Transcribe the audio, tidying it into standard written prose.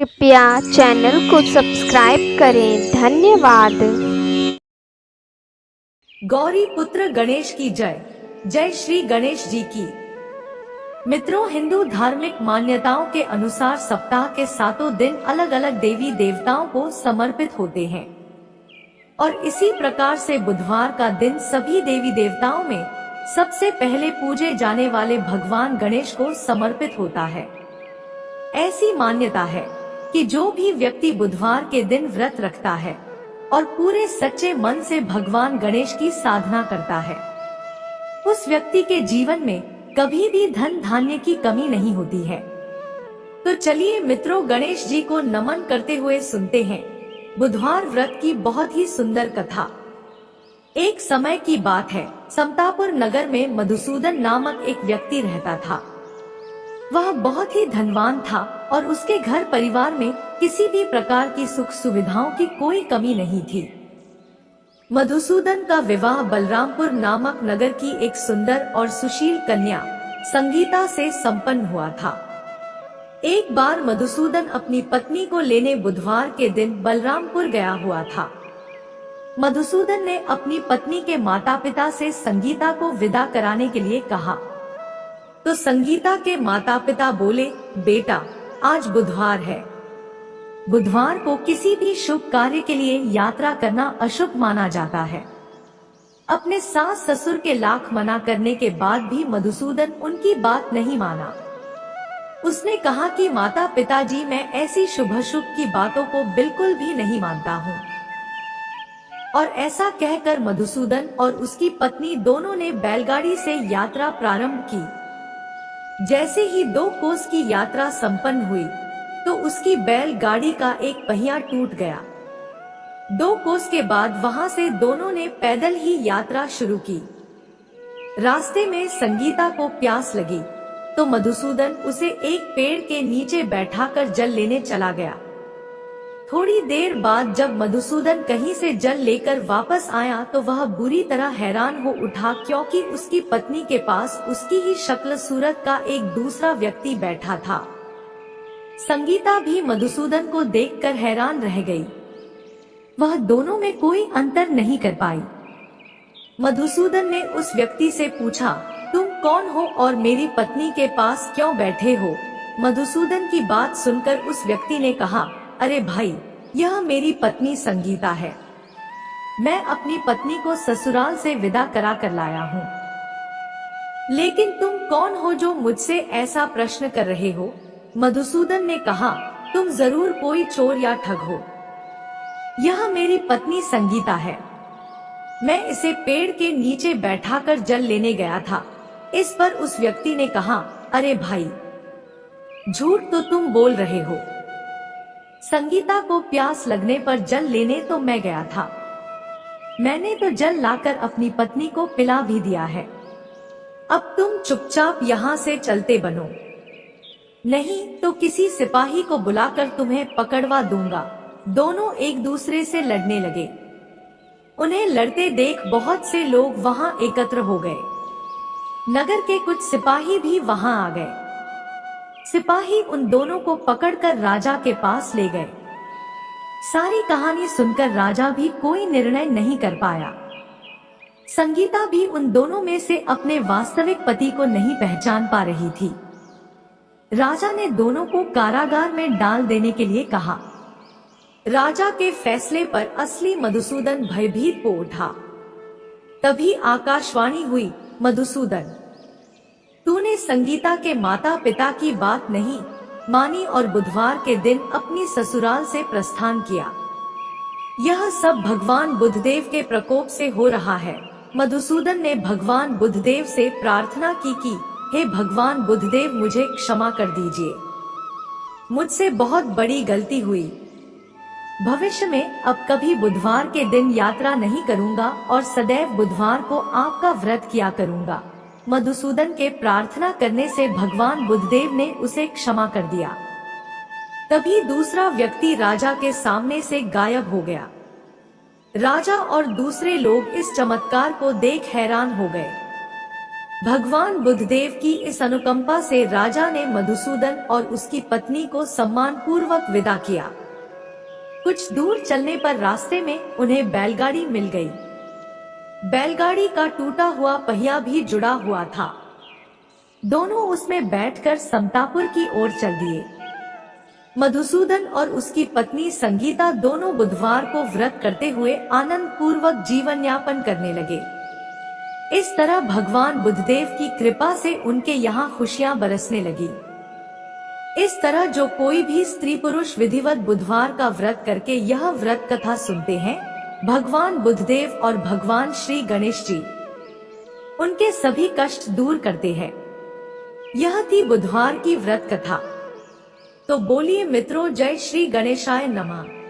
कृपया चैनल को सब्सक्राइब करें। धन्यवाद। गौरी पुत्र गणेश की जय। जय श्री गणेश जी की। मित्रों, हिंदू धार्मिक मान्यताओं के अनुसार सप्ताह के 7 दिन अलग अलग देवी देवताओं को समर्पित होते हैं और इसी प्रकार से बुधवार का दिन सभी देवी देवताओं में सबसे पहले पूजे जाने वाले भगवान गणेश को समर्पित होता है। ऐसी मान्यता है कि जो भी व्यक्ति बुधवार के दिन व्रत रखता है और पूरे सच्चे मन से भगवान गणेश की साधना करता है, उस व्यक्ति के जीवन में कभी भी धन धान्य की कमी नहीं होती है। तो चलिए मित्रों, गणेश जी को नमन करते हुए सुनते हैं बुधवार व्रत की बहुत ही सुंदर कथा। एक समय की बात है, समतापुर नगर में मधुसूदन नामक एक व्यक्ति रहता था। वह बहुत ही धनवान था और उसके घर परिवार में किसी भी प्रकार की सुख सुविधाओं की कोई कमी नहीं थी। मधुसूदन का विवाह बलरामपुर नामक नगर की एक सुंदर और सुशील कन्या संगीता से संपन्न हुआ था। एक बार मधुसूदन अपनी पत्नी को लेने बुधवार के दिन बलरामपुर गया हुआ था। मधुसूदन ने अपनी पत्नी के माता पिता से संगीता को विदा कराने के लिए कहा, तो संगीता के माता पिता बोले, बेटा आज बुधवार है। बुधवार को किसी भी शुभ कार्य के लिए यात्रा करना अशुभ माना जाता है। अपने सास ससुर के लाख मना करने के बाद भी मधुसूदन उनकी बात नहीं माना। उसने कहा कि माता पिताजी, मैं ऐसी शुभ अशुभ की बातों को बिल्कुल भी नहीं मानता हूँ। और ऐसा कहकर मधुसूदन और उसकी पत्नी दोनों ने बैलगाड़ी से यात्रा प्रारंभ की। जैसे ही 2 कोस की यात्रा संपन्न हुई तो उसकी बैलगाड़ी का एक पहिया टूट गया। 2 कोस के बाद वहां से दोनों ने पैदल ही यात्रा शुरू की। रास्ते में संगीता को प्यास लगी तो मधुसूदन उसे एक पेड़ के नीचे बैठाकर जल लेने चला गया। थोड़ी देर बाद जब मधुसूदन कहीं से जल लेकर वापस आया तो वह बुरी तरह हैरान हो उठा, क्योंकि उसकी पत्नी के पास उसकी ही शक्ल सूरत का एक दूसरा व्यक्ति बैठा था। संगीता भी मधुसूदन को देखकर हैरान रह गई। वह दोनों में कोई अंतर नहीं कर पाई। मधुसूदन ने उस व्यक्ति से पूछा, तुम कौन हो और मेरी पत्नी के पास क्यों बैठे हो? मधुसूदन की बात सुनकर उस व्यक्ति ने कहा, अरे भाई, यह मेरी पत्नी संगीता है। मैं अपनी पत्नी को ससुराल से विदा करा कर लाया हूँ। लेकिन तुम कौन हो जो मुझसे ऐसा प्रश्न कर रहे हो? मधुसूदन ने कहा, तुम जरूर कोई चोर या ठग हो। यह मेरी पत्नी संगीता है। मैं इसे पेड़ के नीचे बैठाकर जल लेने गया था। इस पर उस व्यक्ति ने कहा, अरे भाई, झूठ तो तुम बोल रहे हो। संगीता को प्यास लगने पर जल लेने तो मैं गया था। मैंने तो जल लाकर अपनी पत्नी को पिला भी दिया है। अब तुम चुपचाप यहाँ से चलते बनो, नहीं तो किसी सिपाही को बुलाकर तुम्हें पकड़वा दूंगा। दोनों एक दूसरे से लड़ने लगे। उन्हें लड़ते देख बहुत से लोग वहां एकत्र हो गए। नगर के कुछ सिपाही भी वहां आ गए। सिपाही उन दोनों को पकड़कर राजा के पास ले गए। सारी कहानी सुनकर राजा भी कोई निर्णय नहीं कर पाया। संगीता भी उन दोनों में से अपने वास्तविक पति को नहीं पहचान पा रही थी। राजा ने दोनों को कारागार में डाल देने के लिए कहा। राजा के फैसले पर असली मधुसूदन भयभीत हो उठा। तभी आकाशवाणी हुई, मधुसूदन, तूने संगीता के माता पिता की बात नहीं मानी और बुधवार के दिन अपनी ससुराल से प्रस्थान किया। यह सब भगवान बुधदेव के प्रकोप से हो रहा है। मधुसूदन ने भगवान बुधदेव से प्रार्थना की कि हे भगवान बुधदेव, मुझे क्षमा कर दीजिए। मुझसे बहुत बड़ी गलती हुई। भविष्य में अब कभी बुधवार के दिन यात्रा नहीं करूंगा और सदैव बुधवार को आपका व्रत किया करूंगा। मधुसूदन के प्रार्थना करने से भगवान बुधदेव ने उसे क्षमा कर दिया। तभी दूसरा व्यक्ति राजा के सामने से गायब हो गया। राजा और दूसरे लोग इस चमत्कार को देख हैरान हो गए। भगवान बुद्धदेव की इस अनुकंपा से राजा ने मधुसूदन और उसकी पत्नी को सम्मान पूर्वक विदा किया। कुछ दूर चलने पर रास्ते में उन्हें बैलगाड़ी मिल गई। बैलगाड़ी का टूटा हुआ पहिया भी जुड़ा हुआ था। दोनों उसमें बैठकर समतापुर की ओर चल दिए। मधुसूदन और उसकी पत्नी संगीता दोनों बुधवार को व्रत करते हुए आनंद पूर्वक जीवन यापन करने लगे। इस तरह भगवान बुद्धदेव की कृपा से उनके यहाँ खुशियां बरसने लगी। इस तरह जो कोई भी स्त्री पुरुष विधिवत बुधवार का व्रत करके यह व्रत कथा सुनते हैं, भगवान बुद्धदेव और भगवान श्री गणेश जी उनके सभी कष्ट दूर करते हैं। यह थी बुधवार की व्रत कथा। तो बोलिए मित्रों, जय श्री गणेशाय नमः।